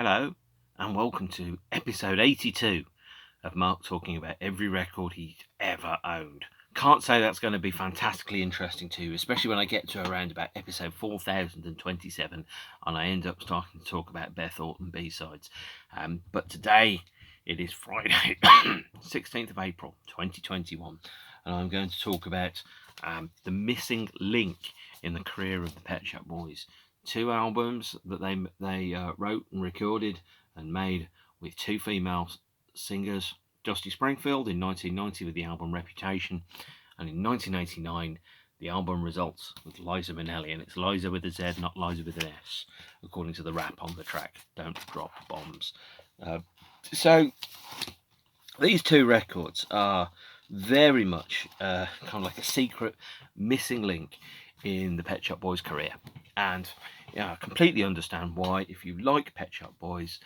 Hello, and welcome to episode 82 of Mark talking about every record he's ever owned. Can't say that's going to be fantastically interesting to you, especially when I get to around about episode 4027 and I end up starting to talk about Beth Orton B-sides. But today, it is Friday, 16th of April 2021, and I'm going to talk about the missing link in the career of the Pet Shop Boys. Two albums that they wrote and recorded and made with two female singers. Dusty Springfield in 1990 with the album Reputation, and in 1989 the album Results with Liza Minneli, and it's Liza with a Z, not Liza with an S, according to the rap on the track Don't Drop Bombs. So these two records are very much kind of like a secret missing link in the Pet Shop Boys career, and I completely understand why, if you like Pet Shop Boys,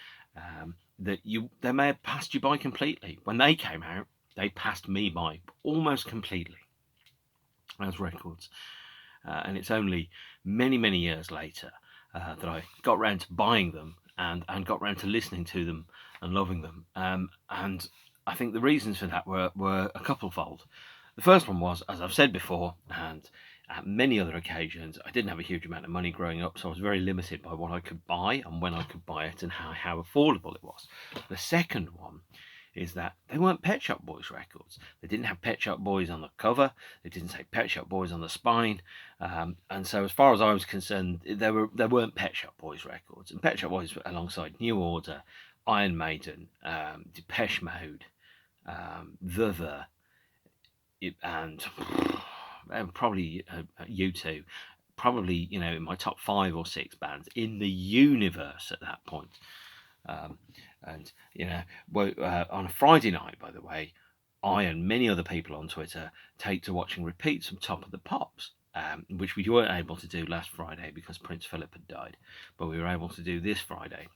that they may have passed you by completely. When they came out, they passed me by almost completely as records, and it's only many years later that I got round to buying them and got round to listening to them and loving them, and I think the reasons for that were a couple-fold. The first one was, as I've said before, and at many other occasions, I didn't have a huge amount of money growing up, so I was very limited by what I could buy and when I could buy it and how affordable it was. The second one is that they weren't Pet Shop Boys records. They didn't have Pet Shop Boys on the cover. They didn't say Pet Shop Boys on the spine. And so as far as I was concerned, they weren't Pet Shop Boys records. And Pet Shop Boys alongside New Order, Iron Maiden, Depeche Mode, The, and probably U2, probably in my top 5 or 6 bands in the universe at that point. On a Friday night, by the way, I and many other people on Twitter take to watching repeats of Top of the Pops, which we weren't able to do last Friday because Prince Philip had died, but we were able to do this Friday.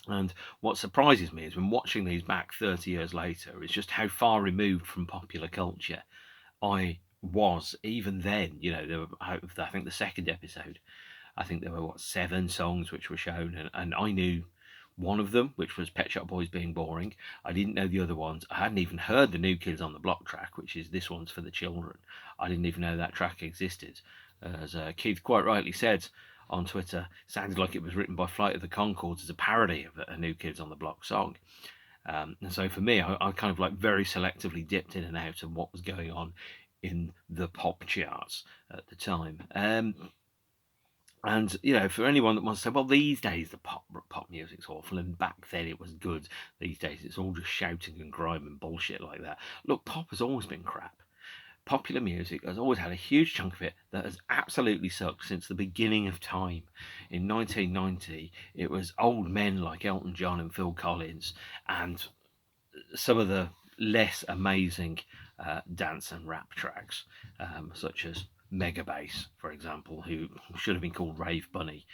And what surprises me is when watching these back 30 years later is just how far removed from popular culture I was even then. There were, I think the second episode, I think there were 7 songs which were shown, and I knew one of them, which was Pet Shop Boys Being Boring. I didn't know the other ones. I hadn't even heard the New Kids on the Block track, which is This One's for the Children. I didn't even know that track existed. As Keith quite rightly said on Twitter, sounded like it was written by Flight of the Conchords as a parody of a New Kids on the Block song. And so for me, I kind of very selectively dipped in and out of what was going on in the pop charts at the time. And for anyone that wants to say, well, these days the pop music's awful, and back then it was good. These days it's all just shouting and grime and bullshit like that. Look, pop has always been crap. Popular music has always had a huge chunk of it that has absolutely sucked since the beginning of time. In 1990, it was old men like Elton John and Phil Collins, and some of the less amazing dance and rap tracks, such as Mega Bass, for example, who should have been called Rave Bunny.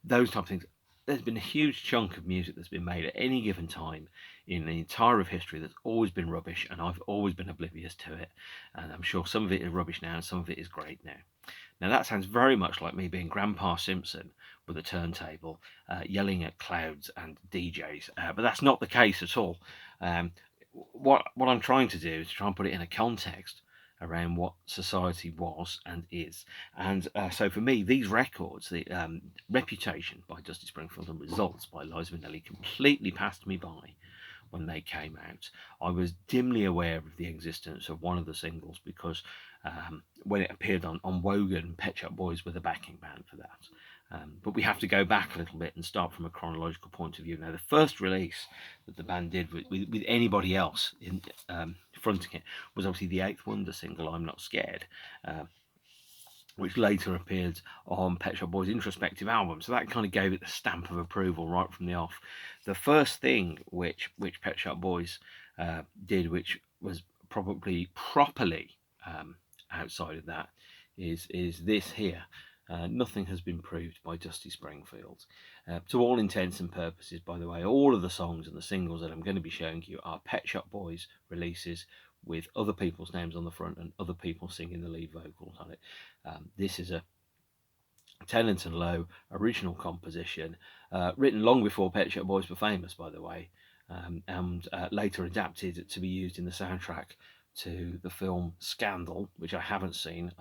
Those type of things. There's been a huge chunk of music that's been made at any given time in the entire of history that's always been rubbish, and I've always been oblivious to it. And I'm sure some of it is rubbish now, and some of it is great now. Now that sounds very much like me being Grandpa Simpson with a turntable, yelling at clouds and DJs, but that's not the case at all. What I'm trying to do is try and put it in a context around what society was and is. And so for me, these records, the Reputation by Dusty Springfield and Results by Liza Minneli, completely passed me by when they came out. I was dimly aware of the existence of one of the singles because when it appeared on Wogan, Pet Shop Boys were the backing band for that. But we have to go back a little bit and start from a chronological point of view. Now, the first release that the band did with anybody else in fronting it was obviously the Eighth Wonder single, I'm Not Scared, which later appeared on Pet Shop Boys' Introspective album. So that kind of gave it the stamp of approval right from the off. The first thing which Pet Shop Boys did, which was probably properly outside of that, is this here. Nothing has been proved by Dusty Springfield. To all intents and purposes, by the way, all of the songs and the singles that I'm going to be showing you are Pet Shop Boys releases with other people's names on the front and other people singing the lead vocals on it. This is a Tennant and Lowe original composition, written long before Pet Shop Boys were famous, by the way, and later adapted to be used in the soundtrack to the film Scandal, which I haven't seen,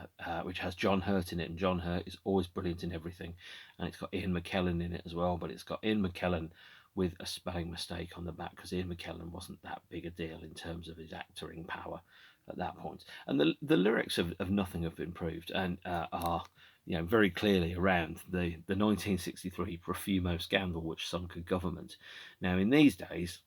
which has John Hurt in it, and John Hurt is always brilliant in everything, and it's got Ian McKellen in it as well, but it's got Ian McKellen with a spelling mistake on the back, because Ian McKellen wasn't that big a deal in terms of his acting power at that point. And the lyrics of Nothing have been proved, and are very clearly around the 1963 Profumo scandal, which sunk a government. Now, in these days,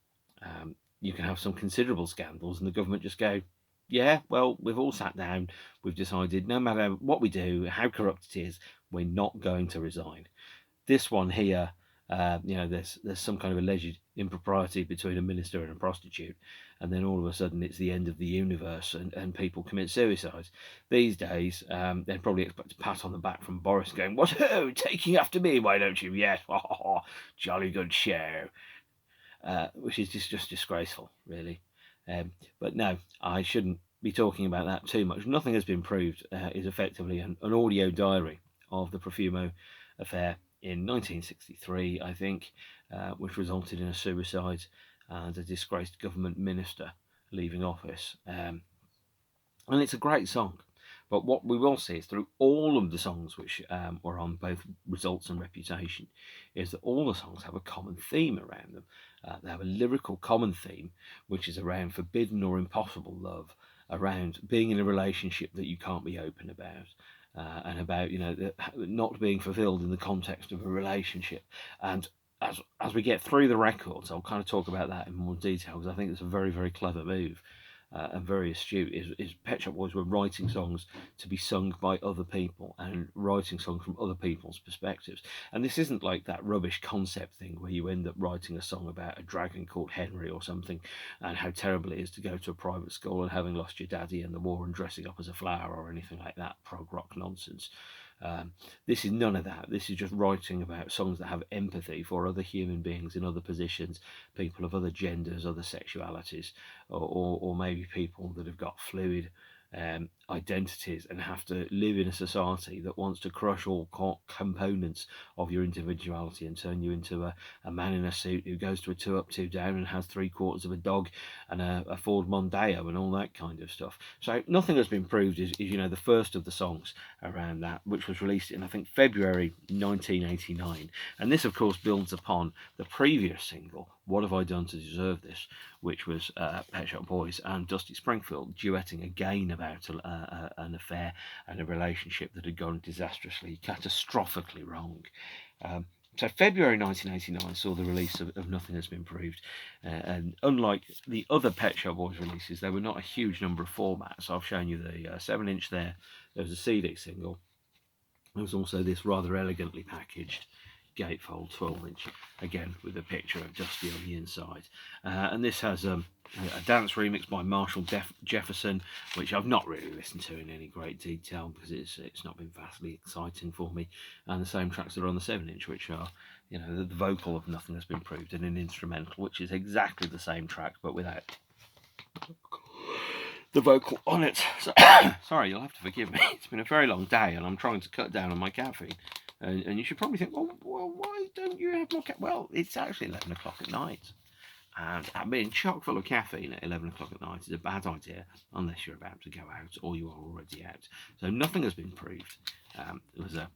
you can have some considerable scandals, and the government just go, yeah, well, we've all sat down, we've decided no matter what we do, how corrupt it is, we're not going to resign. This one here, there's some kind of alleged impropriety between a minister and a prostitute, and then all of a sudden it's the end of the universe, and people commit suicide. These days, they'd probably expect a pat on the back from Boris going, "What, taking after me, why don't you? Yes, jolly good show," which is just disgraceful, really. But no, I shouldn't be talking about that too much. Nothing has been proved is effectively an audio diary of the Profumo affair in 1963, I think, which resulted in a suicide and a disgraced government minister leaving office. And it's a great song. But what we will see is through all of the songs which were on both Results and Reputation, is that all the songs have a common theme around them. They have a lyrical common theme, which is around forbidden or impossible love, around being in a relationship that you can't be open about, and about not being fulfilled in the context of a relationship. And as we get through the records, I'll kind of talk about that in more detail, because I think it's a very, very clever move. And very astute, is Pet Shop Boys were writing songs to be sung by other people, and writing songs from other people's perspectives. And this isn't like that rubbish concept thing where you end up writing a song about a dragon called Henry or something, and how terrible it is to go to a private school and having lost your daddy in the war and dressing up as a flower or anything like that prog rock nonsense. This is none of that. This is just writing about songs that have empathy for other human beings in other positions, people of other genders, other sexualities, or maybe people that have got fluid identities and have to live in a society that wants to crush all components of your individuality and turn you into a man in a suit who goes to a 2 up 2 down and has 3/4 of a dog and a Ford Mondeo and all that kind of stuff. So Nothing Has Been Proved is the first of the songs around that, which was released in, I think, February 1989. And this, of course, builds upon the previous single, What Have I Done to Deserve This?, which was Pet Shop Boys and Dusty Springfield duetting again about an affair and a relationship that had gone disastrously, catastrophically wrong. So February 1989 saw the release of Nothing Has Been Proved, and unlike the other Pet Shop Boys releases, there were not a huge number of formats. I've shown you the 7-inch there. There was a CD single. There was also this rather elegantly packaged gatefold 12-inch, again with a picture of Dusty on the inside. And this has a dance remix by Marshall Jefferson, which I've not really listened to in any great detail because it's not been vastly exciting for me. And the same tracks that are on the 7-inch, which are the vocal of Nothing Has Been Proved and an instrumental, which is exactly the same track but without the vocal on it. So, sorry, you'll have to forgive me. It's been a very long day and I'm trying to cut down on my caffeine. And you should probably think, well, why don't you have more caffeine? Well, it's actually 11 o'clock at night. And being chock full of caffeine at 11 o'clock at night is a bad idea unless you're about to go out or you are already out. So Nothing Has Been Proved. It was a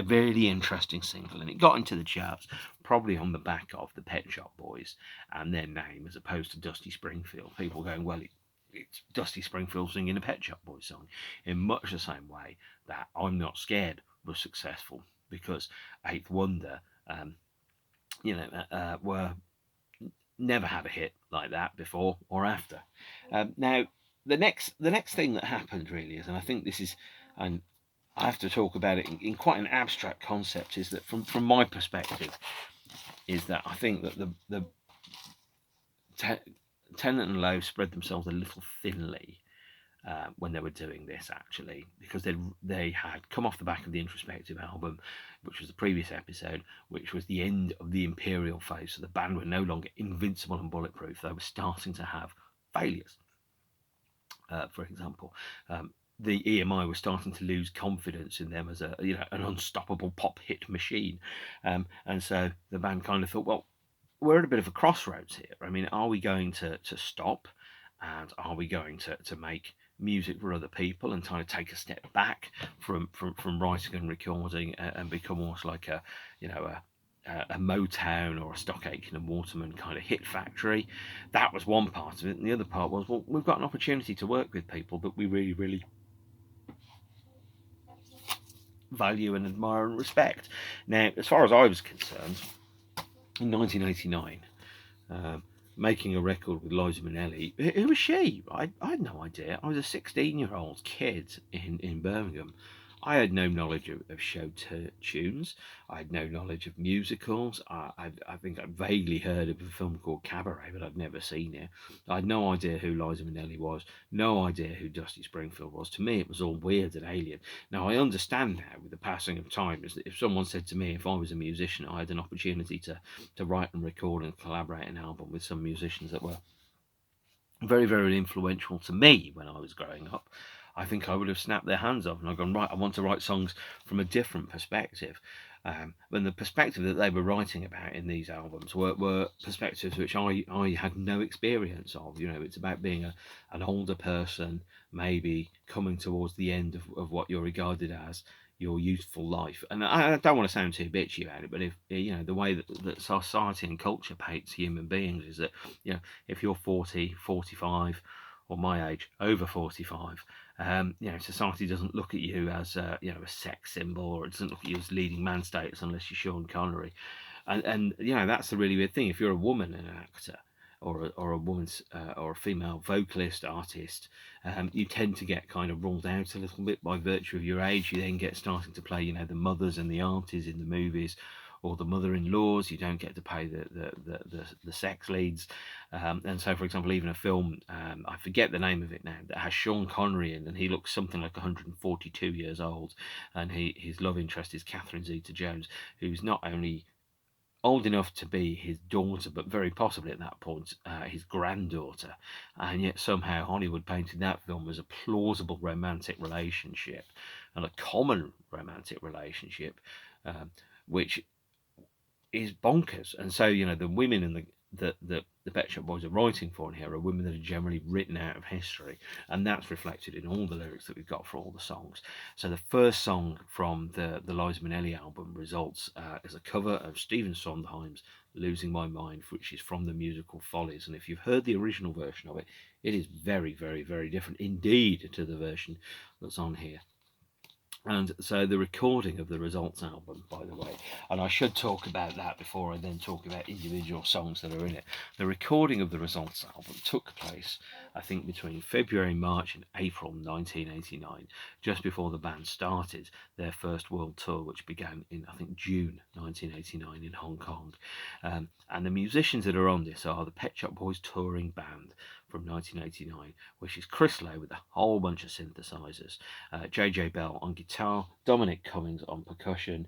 really interesting single, and it got into the charts probably on the back of the Pet Shop Boys and their name, as opposed to Dusty Springfield. People going, well, it's Dusty Springfield singing a Pet Shop Boys song, in much the same way that I'm Not Scared was successful, because Eighth Wonder, were never had a hit like that before or after. Now, the next thing that happened really is, and I think this is, and I have to talk about it in quite an abstract concept, is that from my perspective, is that I think that the Tennant and Lowe spread themselves a little thinly when they were doing this, actually, because they had come off the back of the Introspective album, which was the previous episode, which was the end of the Imperial phase. So the band were no longer invincible and bulletproof. They were starting to have failures. For example, the EMI was starting to lose confidence in them as a an unstoppable pop hit machine, and so the band kind of thought, well, we're at a bit of a crossroads here. I mean, are we going to stop, and are we going to make music for other people and kind of take a step back from writing and recording and become almost like a Motown or a Stock Aitken and Waterman kind of hit factory? That was one part of it, and the other part was, well, we've got an opportunity to work with people that we really, really value and admire and respect. Now, as far as I was concerned, in 1989, making a record with Liza Minneli, who was she? I had no idea. I was a 16-year-old kid in Birmingham. I had no knowledge of show tunes. I had no knowledge of musicals. I think I'd vaguely heard of a film called Cabaret, but I'd never seen it. I had no idea who Liza Minnelli was, no idea who Dusty Springfield was. To me, it was all weird and alien. Now, I understand now, with the passing of time, is that if someone said to me, if I was a musician, I had an opportunity to write and record and collaborate an album with some musicians that were very, very influential to me when I was growing up, I think I would have snapped their hands off and I've gone, right, I want to write songs from a different perspective. And the perspective that they were writing about in these albums were perspectives which I had no experience of. It's about being an older person, maybe coming towards the end of what you're regarded as your youthful life. And I don't want to sound too bitchy about it, but if the way that society and culture paints human beings is that if you're 40, 45, or my age, over 45, society doesn't look at you as a sex symbol, or it doesn't look at you as leading man status unless you're Sean Connery. And that's the really weird thing. If you're a woman and an actor, or a woman's or a female vocalist artist, you tend to get kind of ruled out a little bit by virtue of your age. You then get starting to play, the mothers and the aunties in the movies, or the mother-in-laws. You don't get to play the sex leads, and so, for example, even a film, I forget the name of it now, that has Sean Connery in, and he looks something like 142 years old, and his love interest is Catherine Zeta-Jones, who's not only old enough to be his daughter, but very possibly at that point his granddaughter, and yet somehow Hollywood painted that film as a plausible romantic relationship and a common romantic relationship, which is bonkers. And so the women in the Pet Shop Boys are writing for in here are women that are generally written out of history, and that's reflected in all the lyrics that we've got for all the songs. So the first song from the Liza Minnelli album, Results, is a cover of Stephen Sondheim's Losing My Mind, which is from the musical Follies. And if you've heard the original version of it, it is very, very, very different indeed to the version that's on here. And so the recording of the Results album, by the way, and I should talk about that before I then talk about individual songs that are in it. The recording of the Results album took place, I think, between February, March and April 1989, just before the band started their first world tour, which began in, I think, June 1989 in Hong Kong. And the musicians that are on this are the Pet Shop Boys touring band from 1989, which is Chris Lowe with a whole bunch of synthesizers, JJ Bell on guitar, Dominic Cummings on percussion,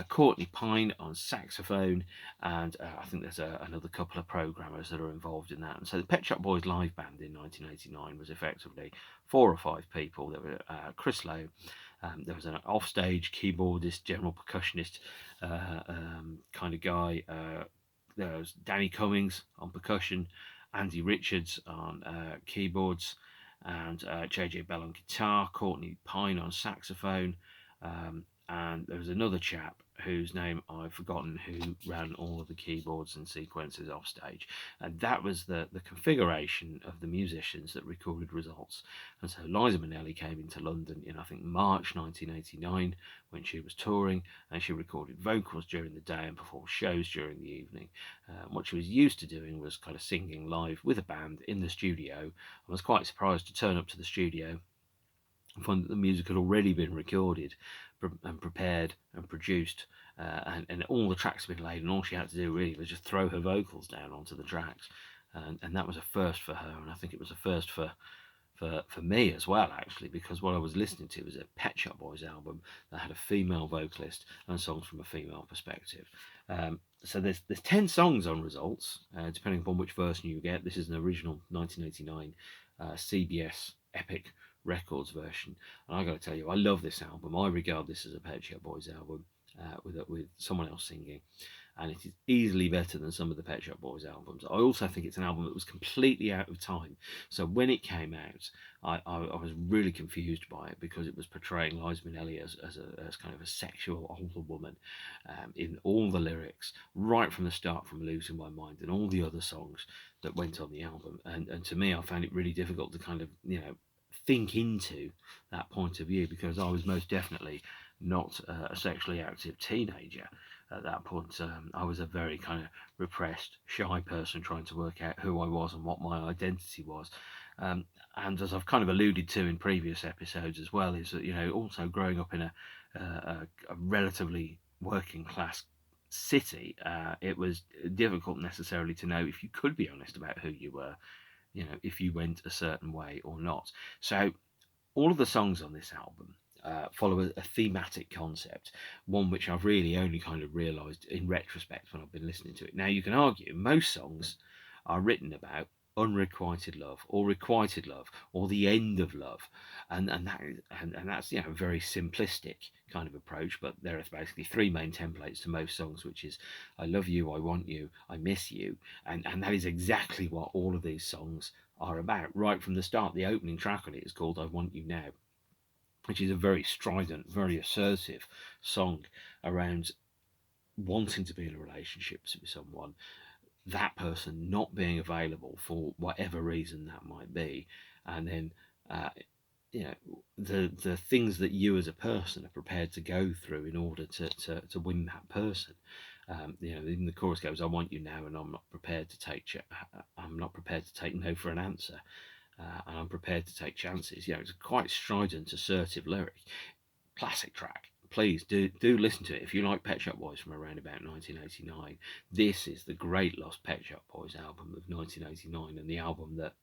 Courtney Pine on saxophone, and I think there's another couple of programmers that are involved in that. And so the Pet Shop Boys live band in 1989 was effectively 4 or 5 people. There were Chris Lowe, there was an offstage keyboardist, general percussionist kind of guy. There was Danny Cummings on percussion, Andy Richards on keyboards, and JJ Bell on guitar, Courtney Pine on saxophone, and there was another chap whose name I've forgotten who ran all of the keyboards and sequences off stage. And that was the configuration of the musicians that recorded Results. And so Liza Minnelli came into London in, I think, March 1989 when she was touring, and she recorded vocals during the day and performed shows during the evening. What she was used to doing was kind of singing live with a band in the studio. I was quite surprised to turn up to the studio and find that the music had already been recorded and prepared and produced, and all the tracks had been laid, and all she had to do really was just throw her vocals down onto the tracks, and that was a first for her, and I think it was a first for me as well, actually, because what I was listening to was a Pet Shop Boys album that had a female vocalist and songs from a female perspective. So there's 10 songs on Results, depending upon which version you get. This is an original 1989 CBS epic Records version. And I got to tell you, I love this album. I regard this as a Pet Shop Boys album with someone else singing, and it is easily better than some of the Pet Shop Boys albums. I also think it's an album that was completely out of time. So when it came out, I was really confused by it, because it was portraying Liza Minneli as kind of a sexual older woman in all the lyrics, right from the start, from Losing My Mind and all the other songs that went on the album. And to me, I found it really difficult to kind of, think into that point of view, because I was most definitely not a sexually active teenager at that point. I was a very kind of repressed, shy person trying to work out who I was and what my identity was. And as I've kind of alluded to in previous episodes as well, is that, also growing up in a relatively working class city, it was difficult necessarily to know if you could be honest about who you were, if you went a certain way or not. So all of the songs on this album follow a thematic concept, one which I've really only kind of realised in retrospect when I've been listening to it. Now, you can argue most songs are written about unrequited love or requited love or the end of love, and that's a very simplistic kind of approach, but there are basically three main templates to most songs, which is I love you, I want you, I miss you, and that is exactly what all of these songs are about right from the start. The opening track on it is called I Want You Now, which is a very strident, very assertive song around wanting to be in a relationship with someone, that person not being available for whatever reason that might be, and then the things that you as a person are prepared to go through in order to win that person. Even the chorus goes, "I want you now, and I'm not prepared to take no for an answer." And I'm prepared to take chances. It's a quite strident, assertive lyric. Classic track. Please do listen to it if you like Pet Shop Boys from around about 1989. This is the great Lost Pet Shop Boys album of 1989, and the album that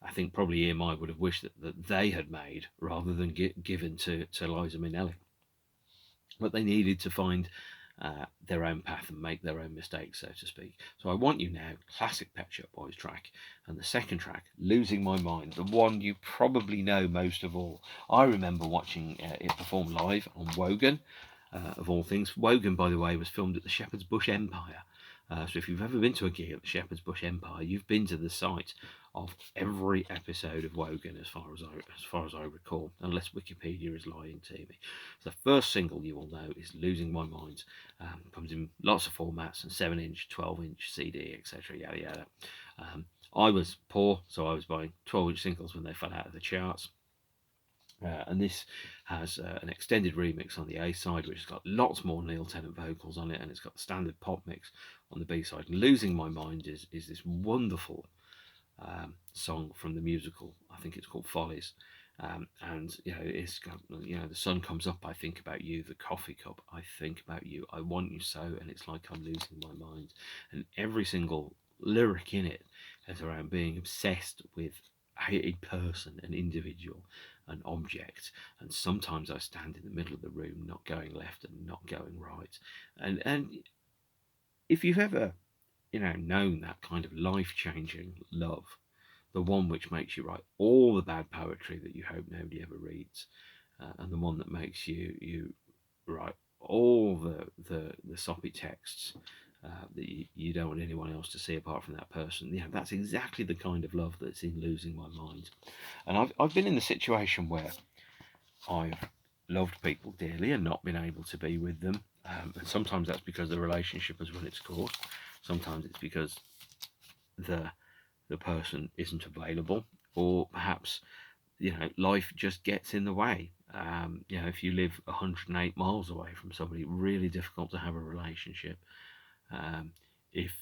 I think probably EMI would have wished that they had made rather than given to Liza Minneli. But they needed to find their own path and make their own mistakes, so to speak. So I Want You Now, classic Pet Shop Boys track, and the second track, Losing My Mind, the one you probably know most of all. I remember watching it perform live on Wogan, of all things. Wogan, by the way, was filmed at the Shepherd's Bush Empire. So if you've ever been to a gig at the Shepherd's Bush Empire, you've been to the site of every episode of Wogan, as far as I recall, unless Wikipedia is lying to me. So the first single you will know is "Losing My Mind." Comes in lots of formats, and 7-inch, 12-inch CD, etc. Yada yada. I was poor, so I was buying 12-inch singles when they fell out of the charts. And this has an extended remix on the A side, which has got lots more Neil Tennant vocals on it, and it's got the standard pop mix on the B side. And "Losing My Mind" is this wonderful song from the musical. I think it's called Follies. And it's got, the sun comes up, I think about you, the coffee cup, I think about you, I want you so, and it's like I'm losing my mind. And every single lyric in it is around being obsessed with a person, an individual, an object. And sometimes I stand in the middle of the room, not going left and not going right. And if you've ever known that kind of life-changing love, the one which makes you write all the bad poetry that you hope nobody ever reads, and the one that makes you write all the soppy texts that you don't want anyone else to see apart from that person. That's exactly the kind of love that's in Losing My Mind. And I've been in the situation where I've loved people dearly and not been able to be with them. And sometimes that's because the relationship has run its course. Sometimes it's because the person isn't available, or perhaps life just gets in the way. If you live 108 miles away from somebody, really difficult to have a relationship. If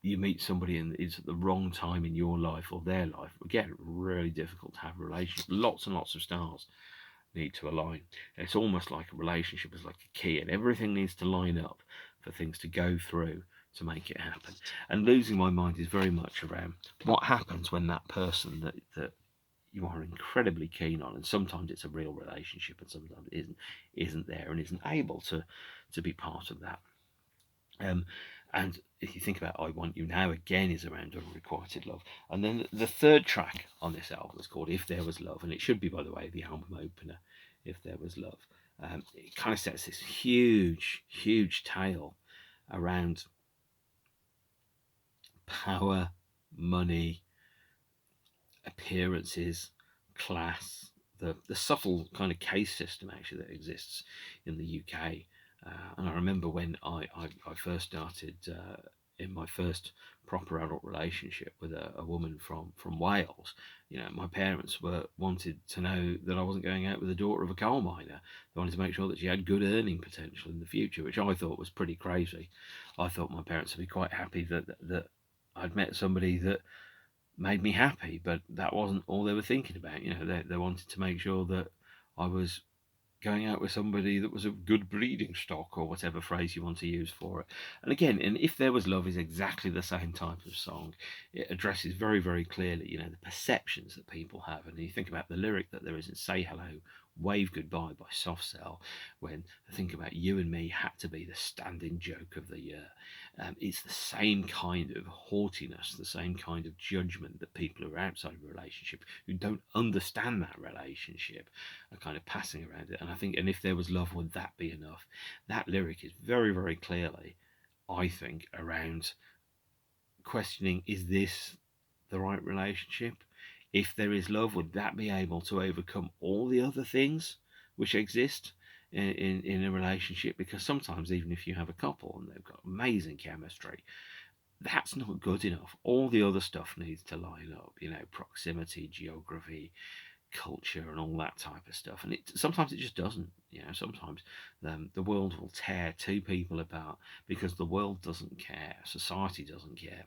you meet somebody and it's at the wrong time in your life or their life, again, really difficult to have a relationship. Lots and lots of stars need to align. It's almost like a relationship is like a key, and everything needs to line up for things to go through to make it happen. And Losing My Mind is very much around what happens when that person that you are incredibly keen on, and sometimes it's a real relationship and sometimes it isn't there and isn't able to be part of that. And if you think about I Want You Now, again is around unrequited love. And then the third track on this album is called If There Was Love, and it should be, by the way, the album opener, If There Was Love. It kind of sets this huge, huge tale around power, money, appearances, class, the subtle kind of case system actually that exists in the UK. And I remember when I first started in my first proper adult relationship with a woman from Wales. You know, my parents wanted to know that I wasn't going out with the daughter of a coal miner. They wanted to make sure that she had good earning potential in the future, which I thought was pretty crazy. I thought my parents would be quite happy that I'd met somebody that made me happy, but that wasn't all they were thinking about. You know, they wanted to make sure that I was going out with somebody that was of good breeding stock, or whatever phrase you want to use for it. And again, and If There Was Love is exactly the same type of song. It addresses very, very clearly, you know, the perceptions that people have. And you think about the lyric that there is in Say Hello, Wave Goodbye by Soft Cell, when I think about You and Me had to be the standing joke of the year. It's the same kind of haughtiness, the same kind of judgment that people who are outside of a relationship, who don't understand that relationship, are kind of passing around it. And I think, and if there was love, would that be enough? That lyric is very, very clearly, I think, around questioning, is this the right relationship? If there is love, would that be able to overcome all the other things which exist in a relationship? Because sometimes, even if you have a couple and they've got amazing chemistry, that's not good enough. All the other stuff needs to line up, you know, proximity, geography, culture, and all that type of stuff. And sometimes it just doesn't. You know, sometimes the world will tear two people apart because the world doesn't care, society doesn't care.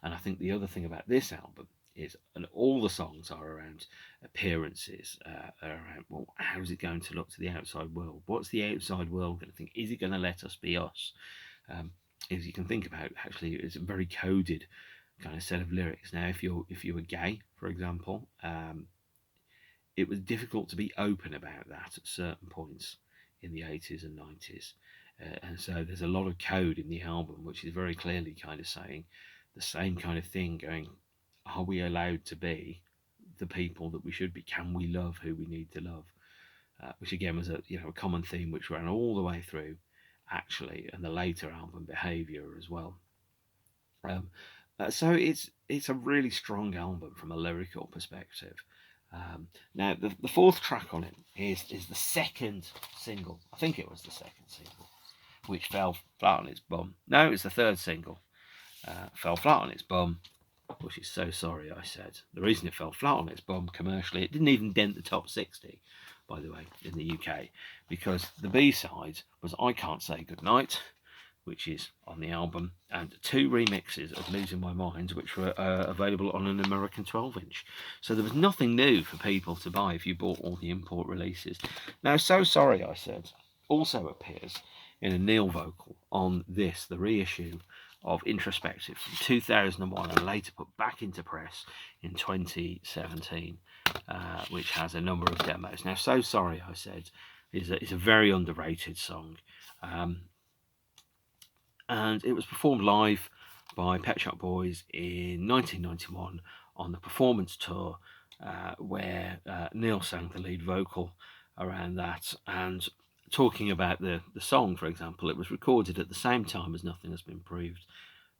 And I think the other thing about this album is, and all the songs are around appearances, around, well, how's it going to look to the outside world? What's the outside world going to think? Is it going to let us be us? As you can think about, actually, it's a very coded kind of set of lyrics. Now, if you were gay, for example, it was difficult to be open about that at certain points in the 80s and 90s. And so there's a lot of code in the album, which is very clearly kind of saying the same kind of thing, going, are we allowed to be the people that we should be? Can we love who we need to love? Which again was a common theme which ran all the way through, actually, and the later album Behaviour as well. So it's a really strong album from a lyrical perspective. Now the fourth track on it is the second single. I think it was the second single, which fell flat on its bum. No, it's the third single. Fell flat on its bum, which is So Sorry, I Said. The reason it fell flat on its bum commercially, it didn't even dent the top 60, by the way, in the UK, because the B-side was I Can't Say Goodnight, which is on the album, and two remixes of Losing My Mind, which were available on an American 12-inch. So there was nothing new for people to buy if you bought all the import releases. Now, So Sorry, I Said also appears in a Neil vocal on this, the reissue of Introspective from 2001, and later put back into press in 2017, which has a number of demos. Now, So Sorry, I Said is a very underrated song. And it was performed live by Pet Shop Boys in 1991 on the Performance Tour, where Neil sang the lead vocal around that. And talking about the song, for example, it was recorded at the same time as Nothing Has Been Proved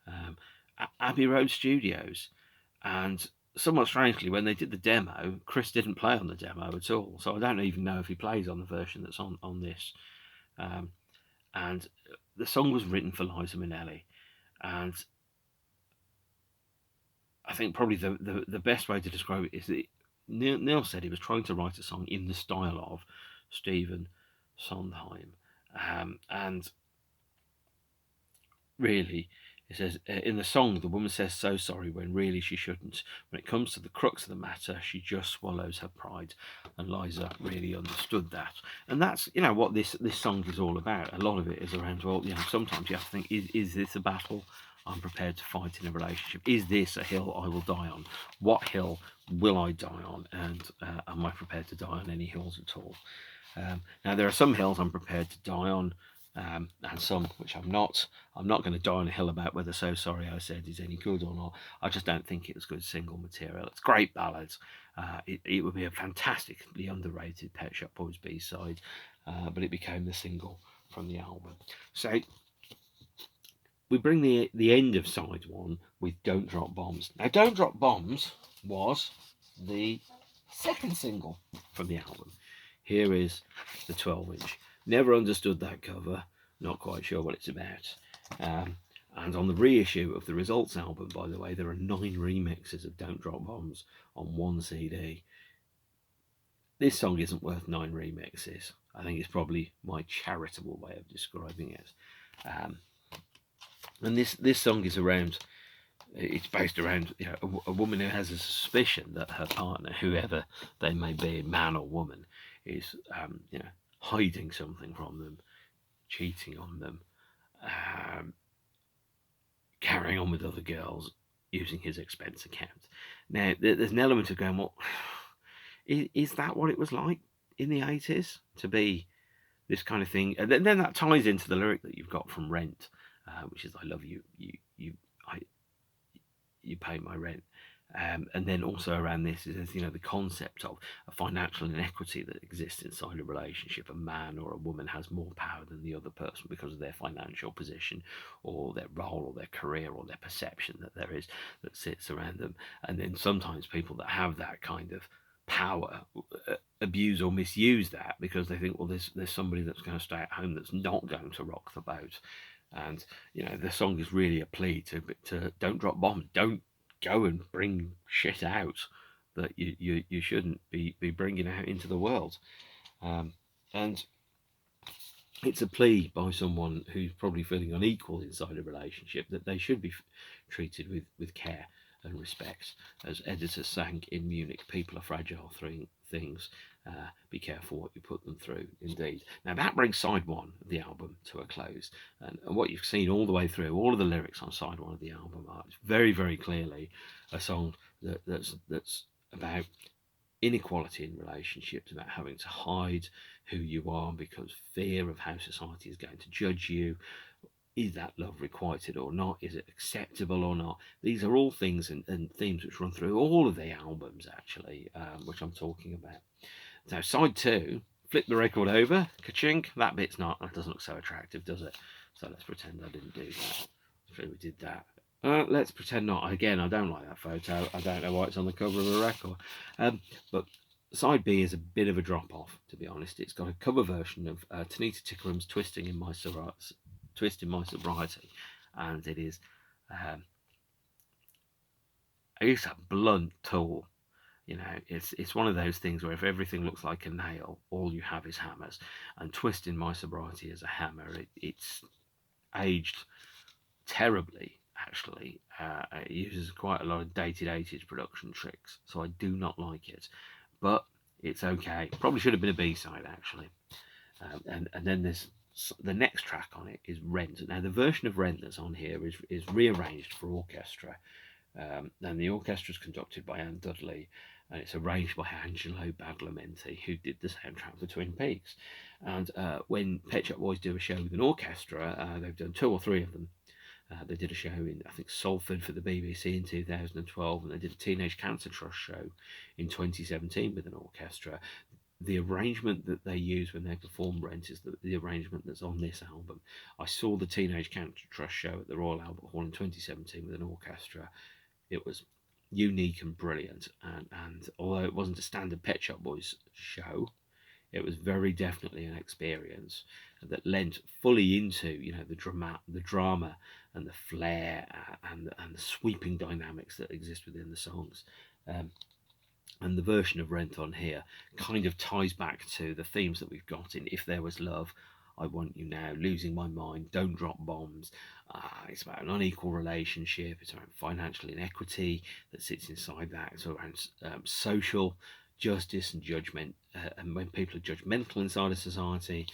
at Abbey Road Studios. And somewhat strangely, when they did the demo, Chris didn't play on the demo at all. So I don't even know if he plays on the version that's on this. And the song was written for Liza Minneli, and I think probably the best way to describe it is that Neil said he was trying to write a song in the style of Stephen Sondheim, and really, it says in the song, the woman says so sorry when really she shouldn't. When it comes to the crux of the matter, she just swallows her pride. And Liza really understood that. And that's, what this song is all about. A lot of it is around, well, sometimes you have to think, is this a battle I'm prepared to fight in a relationship? Is this a hill I will die on? What hill will I die on? And am I prepared to die on any hills at all? Now, there are some hills I'm prepared to die on and some which I'm not. I'm not going to die on a hill about whether So Sorry I Said is any good or not. I just don't think it was good single material. It's great ballads. It would be a fantastically underrated Pet Shop Boys B-side, but it became the single from the album. So we bring the end of side one with Don't Drop Bombs. Now, Don't Drop Bombs was the second single from the album. Here is the 12-inch. Never understood that cover. Not quite sure what it's about. And on the reissue of the Results album, by the way, there are 9 remixes of Don't Drop Bombs on one CD. This song isn't worth 9 remixes. I think it's probably my charitable way of describing it. And this song is around, it's based around, you know, a woman who has a suspicion that her partner, whoever they may be, man or woman, is you know, hiding something from them, cheating on them, carrying on with other girls, using his expense account. Now, there's an element of going, well, is that what it was like in the 80s to be this kind of thing? And then that ties into the lyric that you've got from Rent, which is "I love you, you pay my rent." And then also around this is, you know, the concept of a financial inequity that exists inside a relationship. A man or a woman has more power than the other person because of their financial position or their role or their career or their perception that there is that sits around them. And then sometimes people that have that kind of power abuse or misuse that because they think, well, there's somebody that's going to stay at home that's not going to rock the boat. And, you know, the song is really a plea to don't drop bombs, don't go and bring shit out that you shouldn't be bringing out into the world. And it's a plea by someone who's probably feeling unequal inside a relationship that they should be treated with care and respect. As editors sang in Munich, people are fragile things. Be careful what you put them through, indeed. Now that brings side one of the album to a close. And what you've seen all the way through, all of the lyrics on side one of the album are very, very clearly a song that's about inequality in relationships, about having to hide who you are because fear of how society is going to judge you. Is that love requited or not? Is it acceptable or not? These are all things and themes which run through all of the albums, actually, which I'm talking about. Now, side two, flip the record over, ka-chink, that bit's not, that doesn't look so attractive, does it? So let's pretend I didn't do that. So we did that. Let's pretend not. Again, I don't like that photo. I don't know why it's on the cover of a record. But side B is a bit of a drop-off, to be honest. It's got a cover version of Tanita Tickerum's Twist in My Sobriety, and it is it's a blunt tool. You know, it's one of those things where if everything looks like a nail, all you have is hammers. And Twist in My Sobriety is a hammer. It's aged terribly, actually. It uses quite a lot of dated 80s production tricks, so I do not like it. But it's okay. Probably should have been a B-side, actually. And then there's the next track on it is Rent. Now, the version of Rent that's on here is rearranged for orchestra. And the orchestra is conducted by Anne Dudley, and it's arranged by Angelo Badalamenti, who did the soundtrack for Twin Peaks. And when Pet Shop Boys do a show with an orchestra, they've done 2 or 3 of them. They did a show in, I think, Salford for the BBC in 2012, and they did a Teenage Cancer Trust show in 2017 with an orchestra. The arrangement that they use when they perform Rent is the arrangement that's on this album. I saw the Teenage Cancer Trust show at the Royal Albert Hall in 2017 with an orchestra. It was unique and brilliant, and although it wasn't a standard Pet Shop Boys show, it was very definitely an experience that lent fully into, you know, the drama and the flair and the sweeping dynamics that exist within the songs. And the version of Rent on here kind of ties back to the themes that we've got in If There Was Love, I Want You Now, Losing My Mind, Don't Drop Bombs. It's about an unequal relationship. It's around financial inequity that sits inside that. It's around social justice and judgment, and when people are judgmental inside a society,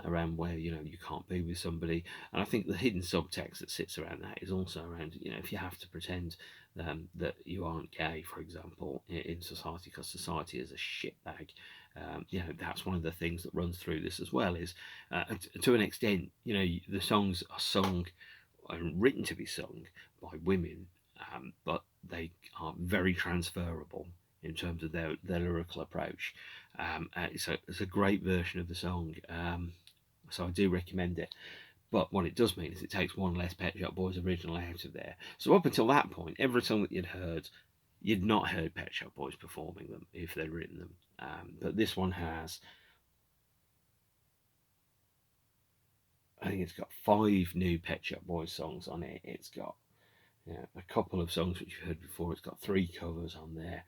around where you can't be with somebody, and I think the hidden subtext that sits around that is also around if you have to pretend that you aren't gay, for example, in society, because society is a shitbag. That's one of the things that runs through this as well. Is to an extent, the songs are sung and written to be sung by women, but they are very transferable in terms of their lyrical approach. It's a great version of the song, so I do recommend it. But what it does mean is it takes one less Pet Shop Boys original out of there. So up until that point, every song that you'd not heard Pet Shop Boys performing them if they'd written them. But this one has, I think it's got 5 new Pet Shop Boys songs on it. It's got a couple of songs which you've heard before. It's got 3 covers on there.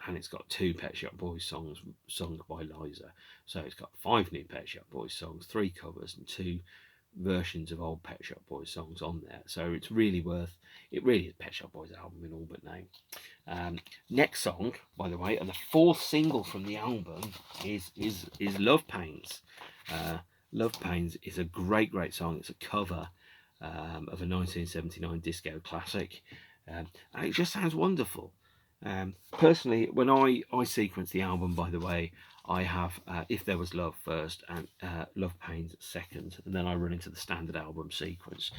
And it's got 2 Pet Shop Boys songs sung by Liza. So it's got 5 new Pet Shop Boys songs, 3 covers, and 2 versions of old Pet Shop Boys songs on there. So it's really it really is Pet Shop Boys album in all but name. Next song, by the way, and the 4th single from the album is Love Pains. Love Pains is a great song. It's a cover of a 1979 disco classic, and it just sounds wonderful. Personally, when I sequence the album, by the way, I have If There Was Love first and Love Pains second, and then I run into the standard album sequence.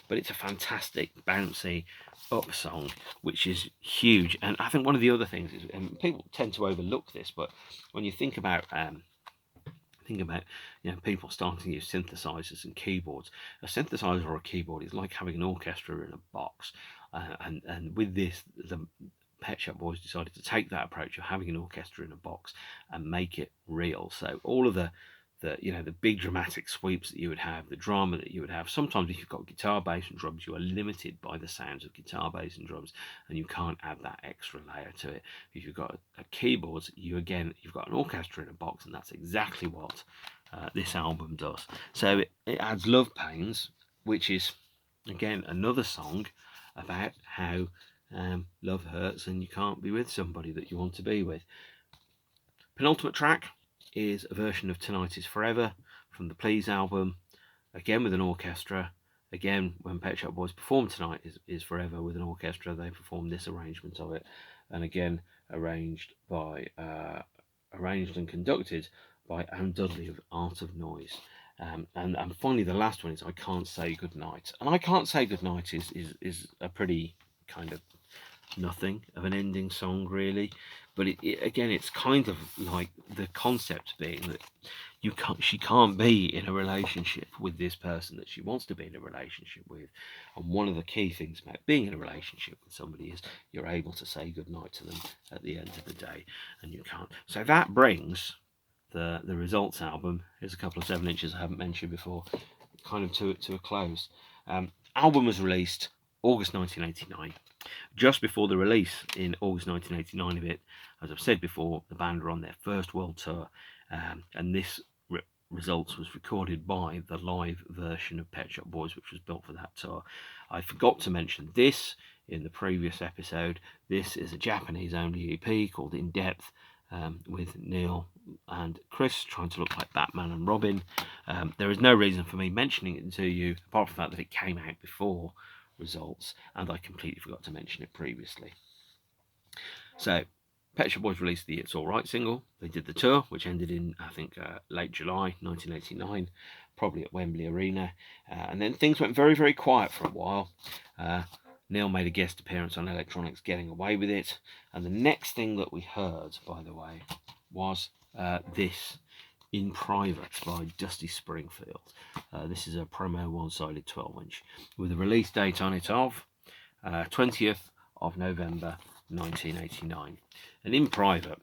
But it's a fantastic, bouncy up song, which is huge. And I think one of the other things is, and people tend to overlook this, but when you think about people starting to use synthesizers and keyboards, a synthesizer or a keyboard is like having an orchestra in a box. And with this, the Pet Shop Boys decided to take that approach of having an orchestra in a box and make it real. So all of the big dramatic sweeps that you would have, the drama that you would have. Sometimes if you've got guitar, bass, and drums, you are limited by the sounds of guitar, bass, and drums, and you can't add that extra layer to it. If you've got a keyboard, you've got an orchestra in a box, and that's exactly what this album does. So it adds Love Pains, which is again another song about how love hurts and you can't be with somebody that you want to be with. Penultimate track is a version of Tonight Is Forever from the Please album, again with an orchestra. Again, when Pet Shop Boys performed Tonight Is Forever with an orchestra, they performed this arrangement of it, and again arranged and conducted by Anne Dudley of Art of Noise. And finally, the last one is I Can't Say Goodnight. And I Can't Say Goodnight is a pretty kind of nothing of an ending song, really. But again, it's kind of like the concept being that she can't be in a relationship with this person that she wants to be in a relationship with. And one of the key things about being in a relationship with somebody is you're able to say goodnight to them at the end of the day, and you can't. So that brings the Results album. Here's a couple of 7 inches I haven't mentioned before, kind of to a close. Album was released August 1989. Just before the release in August 1989 of it, as I've said before, the band were on their first world tour, and this Results was recorded by the live version of Pet Shop Boys, which was built for that tour. I forgot to mention this in the previous episode. This is a Japanese-only EP called In Depth, with Neil and Chris trying to look like Batman and Robin. There is no reason for me mentioning it to you, apart from the fact that it came out before Results, and I completely forgot to mention it previously. So, Pet Shop Boys released the It's Alright single. They did the tour, which ended in, I think, late July 1989, probably at Wembley Arena. And then things went very, very quiet for a while. Neil made a guest appearance on Electronics Getting Away With It. And the next thing that we heard, by the way, was this, In Private by Dusty Springfield. This is a promo one-sided 12-inch with a release date on it of 20th of November 1989. And In Private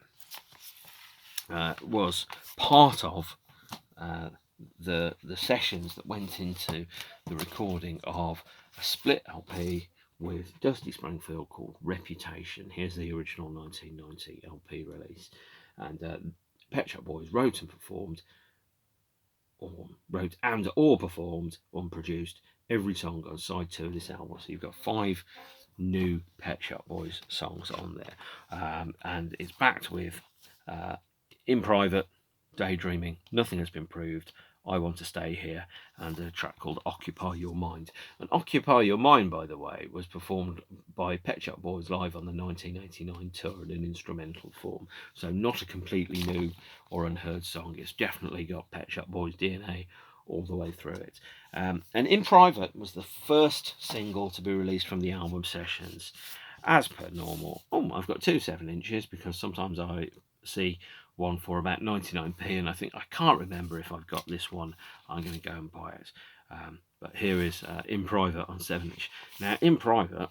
was part of the sessions that went into the recording of a split LP with Dusty Springfield called Reputation. Here's the original 1990 LP release. And Pet Shop Boys wrote and performed unproduced every song on side 2 of this album. So you've got 5 new Pet Shop Boys songs on there, and it's backed with In Private, Daydreaming, Nothing Has Been Proved, I Want to Stay Here, and a track called Occupy Your Mind. And Occupy Your Mind, by the way, was performed by Pet Shop Boys live on the 1989 tour in an instrumental form. So not a completely new or unheard song. It's definitely got Pet Shop Boys DNA all the way through it. And In Private was the first single to be released from the album sessions. As per normal, I've got two 7-inches because sometimes I see one for about 99p, and I can't remember if I've got this one. I'm going to go and buy it. But here is In Private on 7-inch. Now, In Private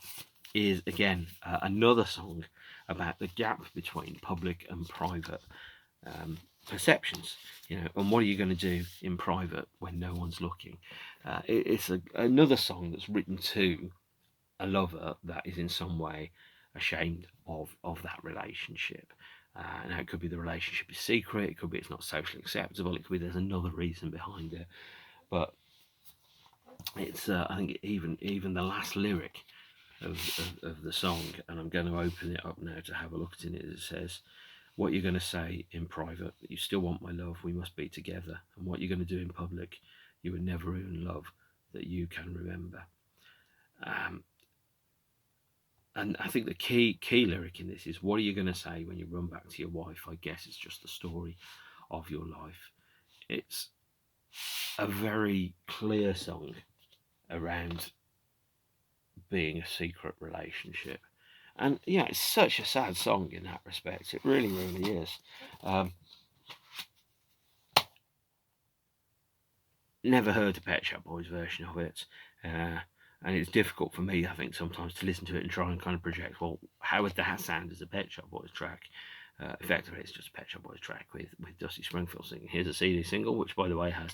is again another song about the gap between public and private perceptions, and what are you going to do in private when no one's looking. It's another song that's written to a lover that is in some way ashamed of that relationship. Now, it could be the relationship is secret, it could be it's not socially acceptable, it could be there's another reason behind it. But it's I think even the last lyric of the song, and I'm going to open it up now to have a look at it says, what you're going to say in private, that you still want my love, we must be together, and what you're going to do in public, you would never ruin love that you can remember. And I think the key lyric in this is, what are you going to say when you run back to your wife? I guess it's just the story of your life. It's a very clear song around being a secret relationship. And yeah, it's such a sad song in that respect. It really, really is. Never heard the Pet Shop Boys version of it. And it's difficult for me, I think, sometimes to listen to it and try and kind of project, well, how would that sound as a Pet Shop Boys track? Effectively, it's just a Pet Shop Boys track with Dusty Springfield singing. Here's a CD single, which, by the way, has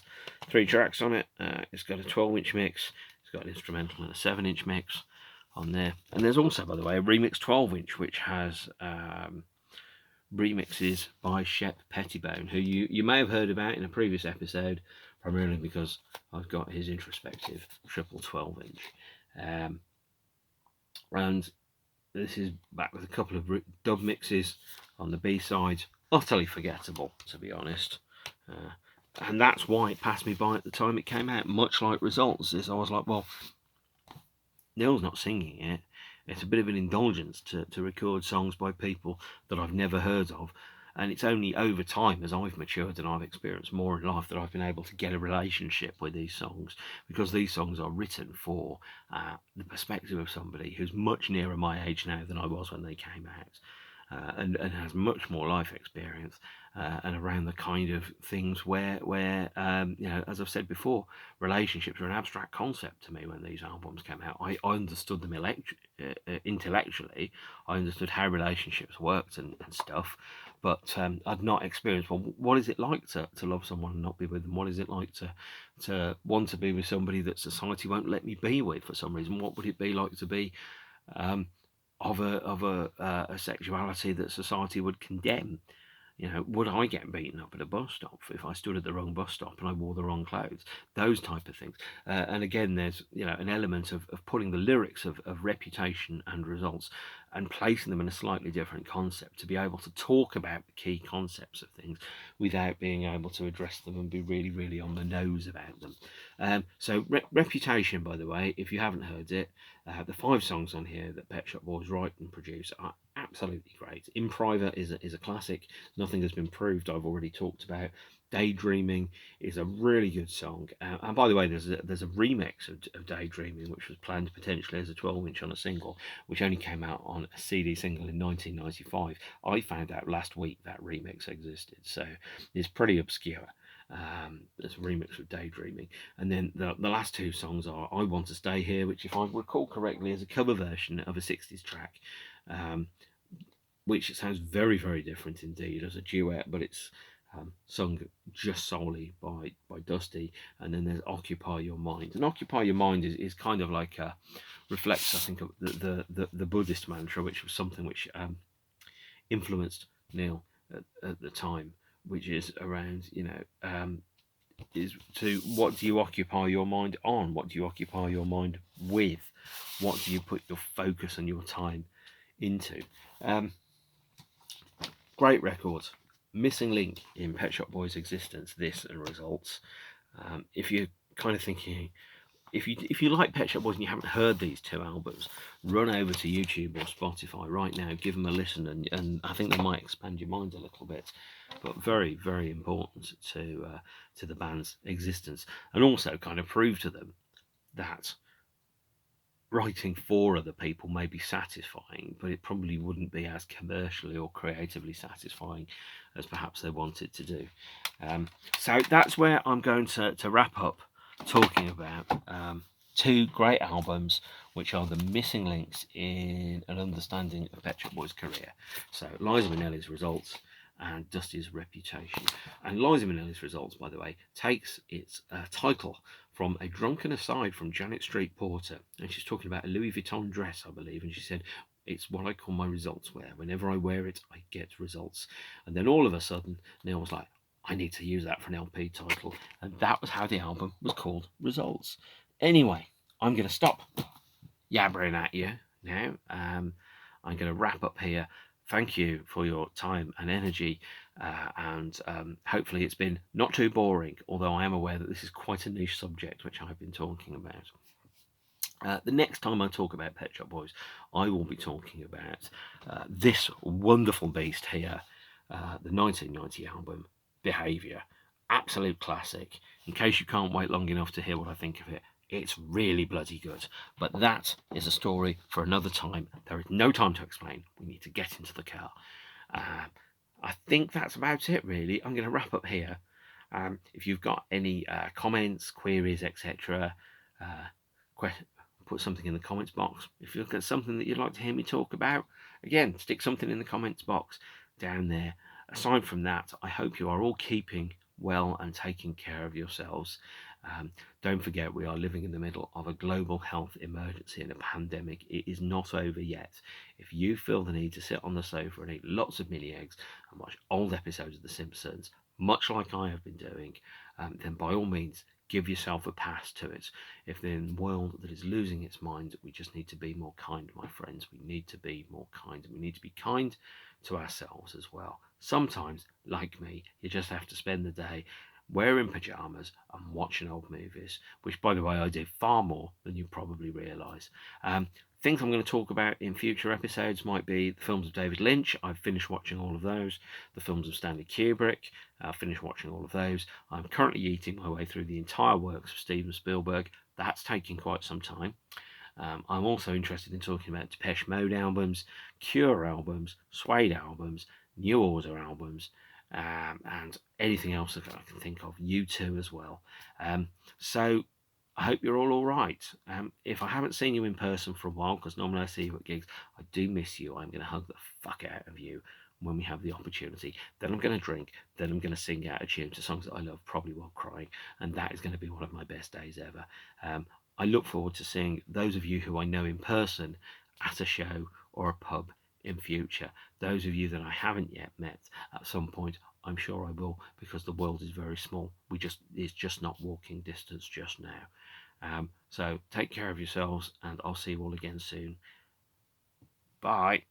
3 tracks on it. It's got a 12-inch mix, it's got an instrumental and a 7-inch mix on there. And there's also, by the way, a remix 12-inch, which has remixes by Shep Pettibone, who you may have heard about in a previous episode, primarily because I've got his Introspective triple 12-inch. And this is back with a couple of dub mixes on the B-side. Utterly forgettable, to be honest. And that's why it passed me by at the time it came out, much like Results. I was like, well, Neil's not singing it. It's a bit of an indulgence to record songs by people that I've never heard of. And it's only over time, as I've matured and I've experienced more in life, that I've been able to get a relationship with these songs, because these songs are written for the perspective of somebody who's much nearer my age now than I was when they came out, and has much more life experience, and around the kind of things where as I've said before, relationships are an abstract concept to me. When these albums came out, I understood them intellectually. I understood how relationships worked and stuff, but I'd not experienced, well, what is it like to love someone and not be with them? What is it like to want to be with somebody that society won't let me be with for some reason? What would it be like to be of a sexuality that society would condemn? Would I get beaten up at a bus stop if I stood at the wrong bus stop and I wore the wrong clothes? Those type of things. And again, there's an element of putting the lyrics of Reputation and Results and placing them in a slightly different concept, to be able to talk about the key concepts of things without being able to address them and be really, really on the nose about them. So Reputation, by the way, if you haven't heard it, the 5 songs on here that Pet Shop Boys write and produce are absolutely great. In Private is a classic. Nothing Has Been Proved, I've already talked about. Daydreaming is a really good song. And by the way, there's a remix of Daydreaming, which was planned potentially as a 12-inch on a single, which only came out on a CD single in 1995. I found out last week that remix existed, so it's pretty obscure. There's a remix of Daydreaming. And then the last 2 songs are I Want to Stay Here, which, if I recall correctly, is a cover version of a 60s track, which sounds very, very different indeed as a duet, but it's sung just solely by Dusty. And then there's Occupy Your Mind. And Occupy Your Mind is kind of like reflects, I think, of the Buddhist mantra, which was something which influenced Neil at the time, which is around, is to, what do you occupy your mind on? What do you occupy your mind with? What do you put your focus and your time into? Great record. missing link in Pet Shop Boys' existence, this and Results. If you're kind of thinking, if you like Pet Shop Boys and you haven't heard these two albums, run over to YouTube or Spotify right now, give them a listen, and I think they might expand your mind a little bit. But very, very important to the band's existence, and also kind of prove to them that writing for other people may be satisfying, but it probably wouldn't be as commercially or creatively satisfying as perhaps they wanted to do. So that's where I'm going to wrap up talking about two great albums which are the missing links in an understanding of Pet Shop Boys' career. So Liza Minneli's Results and Dusty's Reputation. And Liza Minneli's Results, by the way, takes its title from a drunken aside from Janet Street Porter, and she's talking about a Louis Vuitton dress, I believe, and she said, "It's what I call my results wear. Whenever I wear it, I get results." And then all of a sudden, Neil was like, "I need to use that for an LP title," and that was how the album was called, Results. Anyway, I'm going to stop yabbering at you now. I'm going to wrap up here. Thank you for your time and energy, and hopefully it's been not too boring, although I am aware that this is quite a niche subject which I've been talking about. The next time I talk about Pet Shop Boys, I will be talking about this wonderful beast here, the 1990 album, Behaviour. Absolute classic. In case you can't wait long enough to hear what I think of it, it's really bloody good. But that is a story for another time. There is no time to explain. We need to get into the car. I think that's about it, really. I'm going to wrap up here. If you've got any comments, queries, etc., put something in the comments box. If you've got something that you'd like to hear me talk about, again, stick something in the comments box down there. Aside from that, I hope you are all keeping well and taking care of yourselves. Don't forget, we are living in the middle of a global health emergency and a pandemic. It is not over yet. If you feel the need to sit on the sofa and eat lots of mini eggs and watch old episodes of The Simpsons, much like I have been doing, then by all means, give yourself a pass to it. If in a world that is losing its mind, we just need to be more kind, my friends. We need to be more kind. We need to be kind to ourselves as well. Sometimes, like me, you just have to spend the day wearing pyjamas and watching old movies, which, by the way, I do far more than you probably realise. Things I'm going to talk about in future episodes might be the films of David Lynch. I've finished watching all of those. The films of Stanley Kubrick. I've finished watching all of those. I'm currently eating my way through the entire works of Steven Spielberg. That's taking quite some time. I'm also interested in talking about Depeche Mode albums, Cure albums, Suede albums, New Order albums, and anything else that I can think of. U2 as well. So I hope you're all right. If I haven't seen you in person for a while, because normally I see you at gigs, I do miss you. I'm going to hug the fuck out of you when we have the opportunity. Then I'm going to drink. Then I'm going to sing out a tune to songs that I love, probably while crying. And that is going to be one of my best days ever. I look forward to seeing those of you who I know in person at a show or a pub in future. Those of you that I haven't yet met at some point, I'm sure I will, because the world is very small. It's just not walking distance just now. So take care of yourselves, and I'll see you all again soon. Bye.